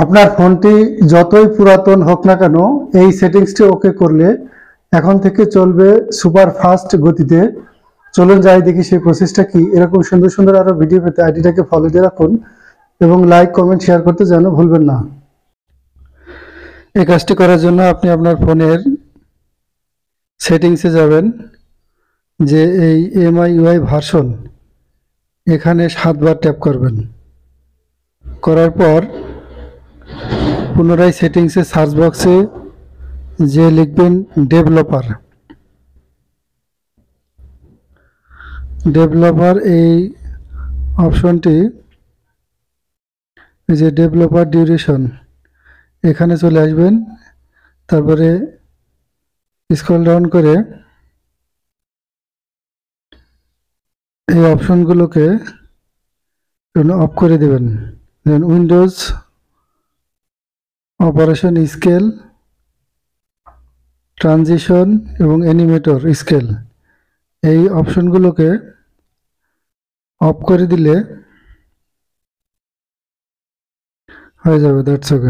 আপনার ফোনটি যতই পুরাতন হোক না কেন, এই সেটিংসটি ওকে করলে এখন থেকে চলবে সুপার ফাস্ট গতিতে। চলুন যাই দেখি সেই প্রসেসটা কি। এরকম সুন্দর সুন্দর আরো ভিডিও পেতে আইডিটাকে ফলো দিয়ে রাখুন এবং লাইক কমেন্ট শেয়ার করতে যেন ভুলবেন না। এই কাজটি করার জন্য আপনি আপনার ফোনের সেটিংসে যাবেন, যে এই MIUI ভার্সন এখানে 7 বার ট্যাপ করবেন। করার পর পুনরায় সেটিংসে সার্চ বক্সে যে লিখবেন ডেভেলপার এই অপশনটি, এই যে ডেভেলপার ডিউরেশন, এখানে চলে আসবেন। তারপরে স্ক্রল ডাউন করে এই অপশনগুলোকে অফ করে দেবেন। দেন উইন্ডোজ অপারেশন স্কেল, ট্রানজিশন এবং অ্যানিমেটর স্কেল, এই অপশনগুলোকে অফ করে দিলে হয়ে যাবে। That's okay.